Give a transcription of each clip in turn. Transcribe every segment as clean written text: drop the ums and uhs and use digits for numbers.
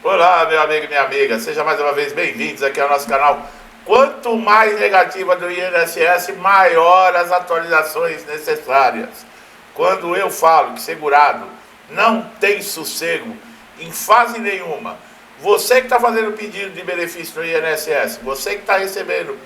Olá, meu amigo e minha amiga, seja mais uma vez bem-vindos aqui ao nosso canal. Quanto mais negativa do INSS, maior as atualizações necessárias. Quando eu falo que segurado não tem sossego em fase nenhuma, você que está fazendo pedido de benefício do INSS, você que está recebendo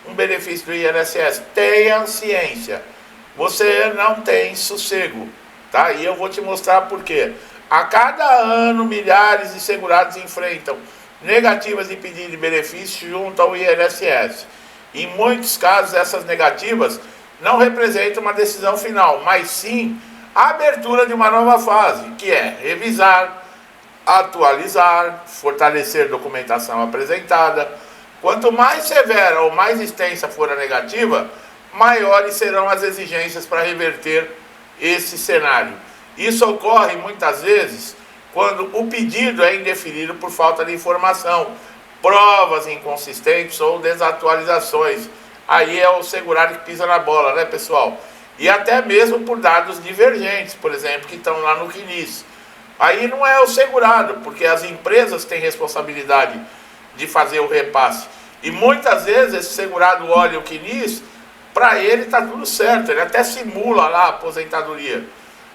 um benefício do INSS, tenha ciência, você não tem sossego, tá? E eu vou te mostrar por quê. A cada ano, milhares de segurados enfrentam negativas de pedido de benefício junto ao INSS. Em muitos casos, essas negativas não representam uma decisão final, mas sim a abertura de uma nova fase, que é revisar, atualizar, fortalecer documentação apresentada. Quanto mais severa ou mais extensa for a negativa, maiores serão as exigências para reverter esse cenário. Isso ocorre muitas vezes quando o pedido é indeferido por falta de informação, provas inconsistentes ou desatualizações. Aí é o segurado que pisa na bola, né, pessoal? E até mesmo por dados divergentes, por exemplo, que estão lá no CNIS. Aí não é o segurado, porque as empresas têm responsabilidade de fazer o repasse. E muitas vezes esse segurado olha o CNIS, para ele está tudo certo, ele até simula lá a aposentadoria.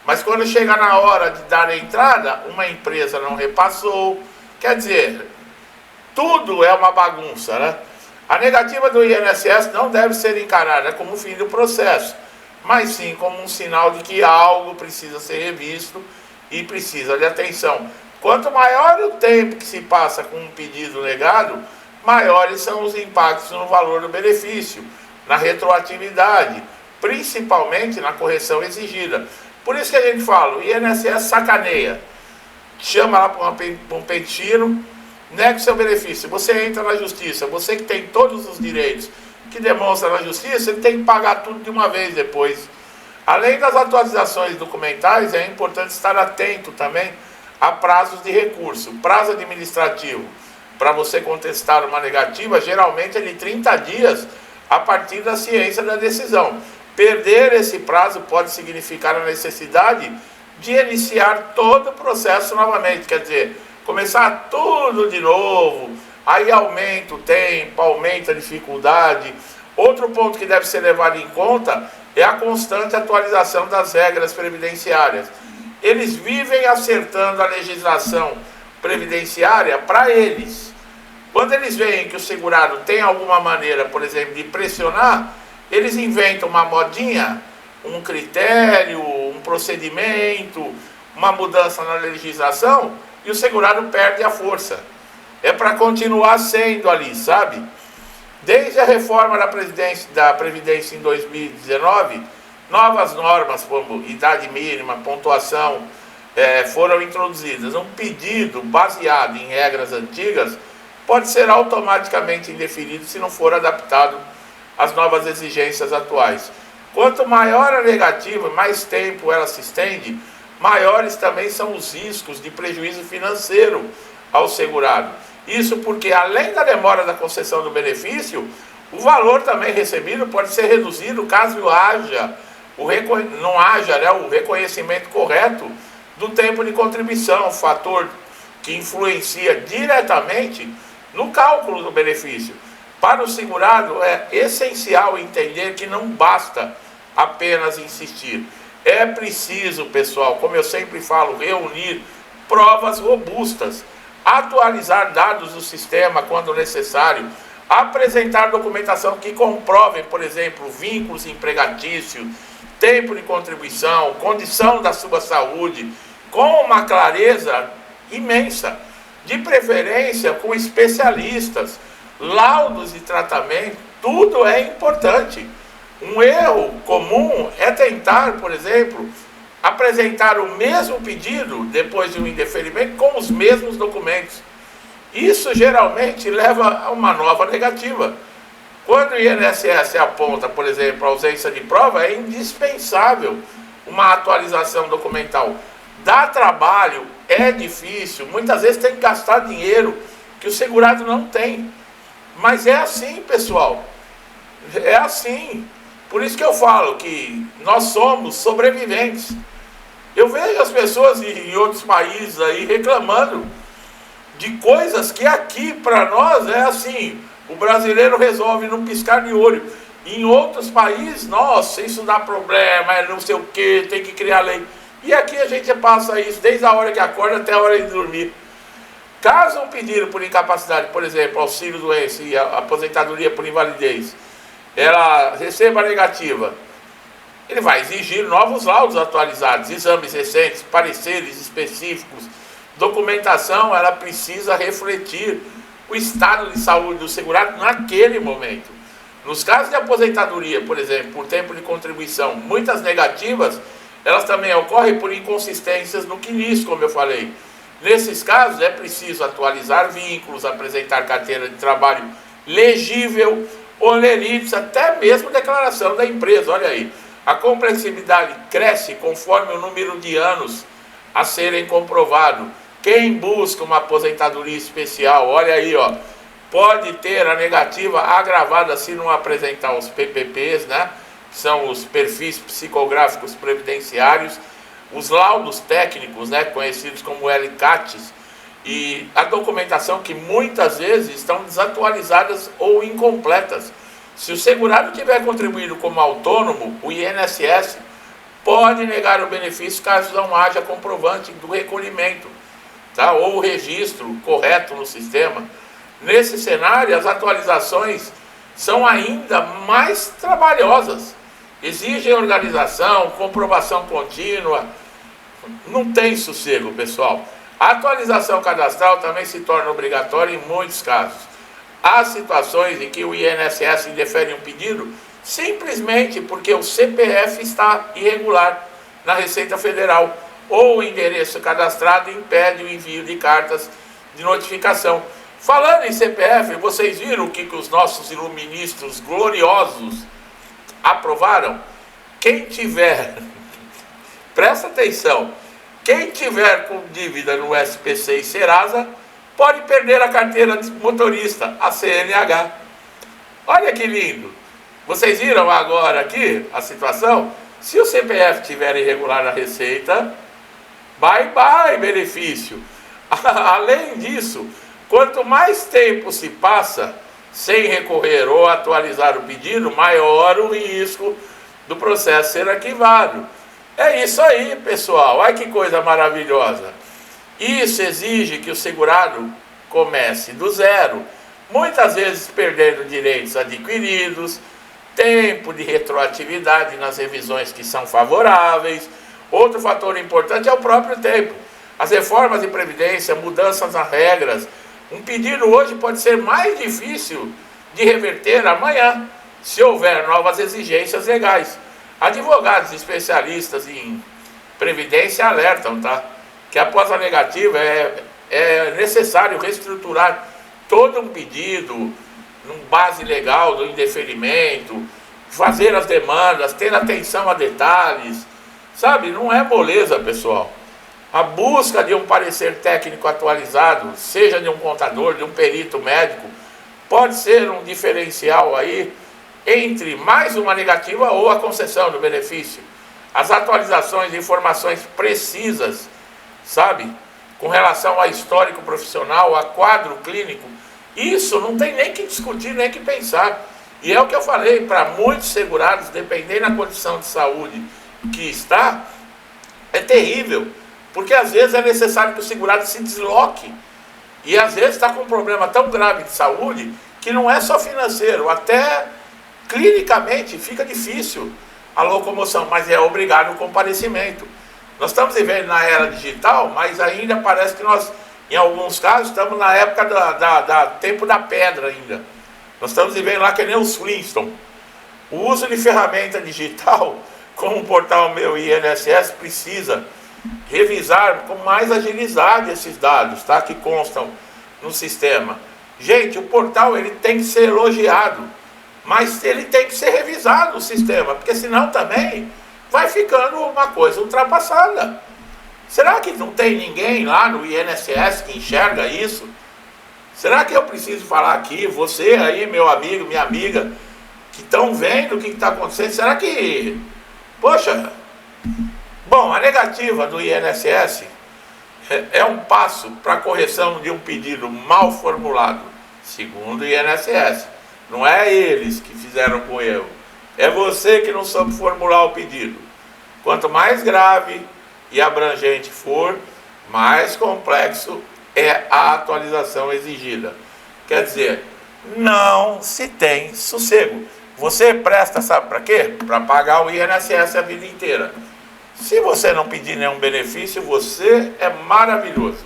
Mas quando chega na hora de dar a entrada, uma empresa não repassou. Quer dizer, tudo é uma bagunça, né? A negativa do INSS não deve ser encarada como fim do processo, mas sim como um sinal de que algo precisa ser revisto e precisa de atenção. Quanto maior o tempo que se passa com um pedido negado, maiores são os impactos no valor do benefício, na retroatividade, principalmente na correção exigida. Por isso que a gente fala, o INSS sacaneia, chama lá para um pentino, nega o seu benefício, você entra na justiça, você que tem todos os direitos que demonstra na justiça, ele tem que pagar tudo de uma vez depois. Além das atualizações documentais, é importante estar atento também a prazos de recurso. Prazo administrativo, para você contestar uma negativa, geralmente é de 30 dias a partir da ciência da decisão. Perder esse prazo pode significar a necessidade de iniciar todo o processo novamente, quer dizer, começar tudo de novo, aí aumenta o tempo, aumenta a dificuldade. Outro ponto que deve ser levado em conta é a constante atualização das regras previdenciárias. Eles vivem acertando a legislação previdenciária para eles. Quando eles veem que o segurado tem alguma maneira, por exemplo, de pressionar, eles inventam uma modinha, um critério, um procedimento, uma mudança na legislação, e o segurado perde a força. É para continuar sendo ali, sabe? Desde a reforma da Previdência em 2019, novas normas como idade mínima, pontuação, foram introduzidas. Um pedido baseado em regras antigas pode ser automaticamente indeferido se não for adaptado às novas exigências atuais. Quanto maior a negativa, mais tempo ela se estende, maiores também são os riscos de prejuízo financeiro ao segurado. Isso porque, além da demora da concessão do benefício, o valor também recebido pode ser reduzido caso não haja o reconhecimento correto do tempo de contribuição, fator que influencia diretamente no cálculo do benefício. Para o segurado é essencial entender que não basta apenas insistir. É preciso, pessoal, como eu sempre falo, reunir provas robustas, atualizar dados do sistema quando necessário, apresentar documentação que comprove, por exemplo, vínculos empregatícios, tempo de contribuição, condição da sua saúde, com uma clareza imensa, de preferência com especialistas, laudos de tratamento, tudo é importante. Um erro comum é tentar, por exemplo, apresentar o mesmo pedido depois de um indeferimento com os mesmos documentos. Isso geralmente leva a uma nova negativa. Quando o INSS aponta, por exemplo, a ausência de prova, é indispensável uma atualização documental. Dá trabalho, é difícil, muitas vezes tem que gastar dinheiro que o segurado não tem. Mas é assim, pessoal, é assim. Por isso que eu falo que nós somos sobreviventes. Eu vejo as pessoas em outros países aí reclamando de coisas que aqui para nós é assim, o brasileiro resolve num piscar de olho. Em outros países, nossa, isso dá problema, é não sei o que, tem que criar lei. E aqui a gente passa isso desde a hora que acorda até a hora de dormir. Caso um pedido por incapacidade, por exemplo, auxílio doença e aposentadoria por invalidez, ela receba negativa, ele vai exigir novos laudos atualizados, exames recentes, pareceres específicos, documentação, ela precisa refletir o estado de saúde do segurado naquele momento. Nos casos de aposentadoria, por exemplo, por tempo de contribuição, muitas negativas, elas também ocorrem por inconsistências no CNIS, como eu falei. Nesses casos, é preciso atualizar vínculos, apresentar carteira de trabalho legível, olerite, até mesmo declaração da empresa. Olha aí, a complexibilidade cresce conforme o número de anos a serem comprovados. Quem busca uma aposentadoria especial, olha aí, ó, pode ter a negativa agravada se não apresentar os PPPs, né? São os perfis psicográficos previdenciários, os laudos técnicos, né, conhecidos como LCATs, e a documentação que muitas vezes estão desatualizadas ou incompletas. Se o segurado tiver contribuído como autônomo, o INSS pode negar o benefício caso não haja comprovante do recolhimento, tá? Ou o registro correto no sistema. Nesse cenário, as atualizações são ainda mais trabalhosas. Exigem organização, comprovação contínua. Não tem sossego, pessoal. A atualização cadastral também se torna obrigatória em muitos casos. Há situações em que o INSS indefere um pedido simplesmente porque o CPF está irregular na Receita Federal ou o endereço cadastrado impede o envio de cartas de notificação. Falando em CPF, vocês viram o que os nossos iluministros gloriosos aprovaram? Quem tiver, presta atenção, quem tiver com dívida no SPC e Serasa pode perder a carteira de motorista, a CNH. Olha que lindo. Vocês viram agora aqui a situação? Se o CPF estiver irregular na Receita, bye bye benefício. Além disso, quanto mais tempo se passa sem recorrer ou atualizar o pedido, maior o risco do processo ser arquivado. É isso aí, pessoal. Olha que coisa maravilhosa. Isso exige que o segurado comece do zero, muitas vezes perdendo direitos adquiridos, tempo de retroatividade nas revisões que são favoráveis. Outro fator importante é o próprio tempo. As reformas de previdência, mudanças nas regras. Um pedido hoje pode ser mais difícil de reverter amanhã, se houver novas exigências legais. Advogados especialistas em previdência alertam, tá? Que após a negativa é necessário reestruturar todo um pedido, num base legal do indeferimento, fazer as demandas, ter atenção a detalhes, sabe? Não é moleza, pessoal. A busca de um parecer técnico atualizado, seja de um contador, de um perito médico, pode ser um diferencial aí entre mais uma negativa ou a concessão do benefício. As atualizações de informações precisas, sabe, com relação a histórico profissional, a quadro clínico, isso não tem nem que discutir, nem que pensar. E é o que eu falei, para muitos segurados, dependendo da condição de saúde que está, é terrível. Porque às vezes é necessário que o segurado se desloque. E às vezes está com um problema tão grave de saúde que não é só financeiro, até clinicamente fica difícil a locomoção, mas é obrigado o comparecimento. Nós estamos vivendo na era digital, mas ainda parece que nós, em alguns casos, estamos na época tempo da pedra ainda. Nós estamos vivendo lá que nem os Flintstones. O uso de ferramenta digital, como o portal Meu INSS, precisa revisar com mais agilidade esses dados, tá? Que constam no sistema. Gente, o portal ele tem que ser elogiado, mas ele tem que ser revisado o sistema, porque senão também vai ficando uma coisa ultrapassada. Será que não tem ninguém lá no INSS que enxerga isso? Será que eu preciso falar aqui, você aí, meu amigo, minha amiga, que estão vendo o que está acontecendo? Será que, poxa, bom, a negativa do INSS, é um passo para a correção de um pedido mal formulado, segundo o INSS. Não é eles que fizeram com erro, é você que não soube formular o pedido. Quanto mais grave e abrangente for, mais complexo é a atualização exigida. Quer dizer, não se tem sossego. Você presta, sabe para quê? Para pagar o INSS a vida inteira. Se você não pedir nenhum benefício, você é maravilhoso.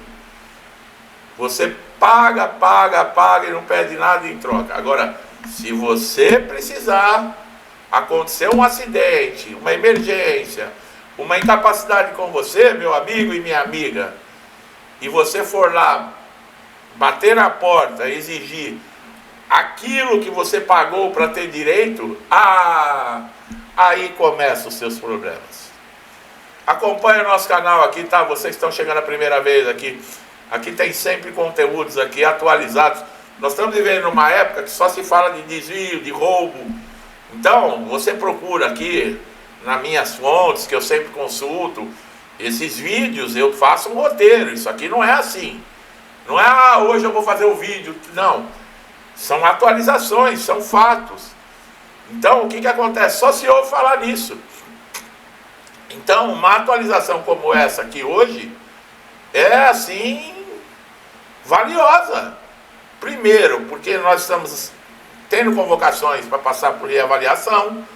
Você paga, paga, paga e não pede nada em troca. Agora, se você precisar, acontecer um acidente, uma emergência, uma incapacidade com você, meu amigo e minha amiga, e você for lá bater na porta, exigir aquilo que você pagou para ter direito, aí começam os seus problemas. Acompanhe o nosso canal aqui, tá? Vocês estão chegando a primeira vez aqui. Aqui tem sempre conteúdos aqui atualizados. Nós estamos vivendo numa época que só se fala de desvio, de roubo. Então, você procura aqui nas minhas fontes, que eu sempre consulto, esses vídeos, eu faço um roteiro. Isso aqui não é assim. Não é, hoje eu vou fazer o vídeo. Não. São atualizações, são fatos. Então, o que acontece? Só se ouve falar nisso. Então, uma atualização como essa aqui hoje é, assim, valiosa. Primeiro, porque nós estamos tendo convocações para passar por reavaliação,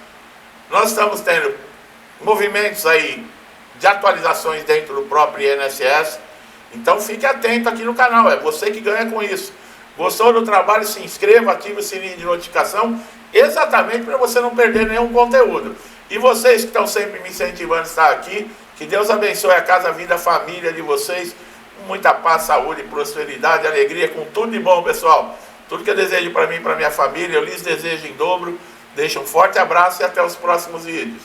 nós estamos tendo movimentos aí de atualizações dentro do próprio INSS. Então, fique atento aqui no canal, é você que ganha com isso. Gostou do trabalho? Se inscreva, ative o sininho de notificação, exatamente para você não perder nenhum conteúdo. E vocês que estão sempre me incentivando a estar aqui, que Deus abençoe a casa, a vida, a família de vocês, com muita paz, saúde, prosperidade, alegria, com tudo de bom, pessoal. Tudo que eu desejo para mim e para minha família, eu lhes desejo em dobro. Deixo um forte abraço e até os próximos vídeos.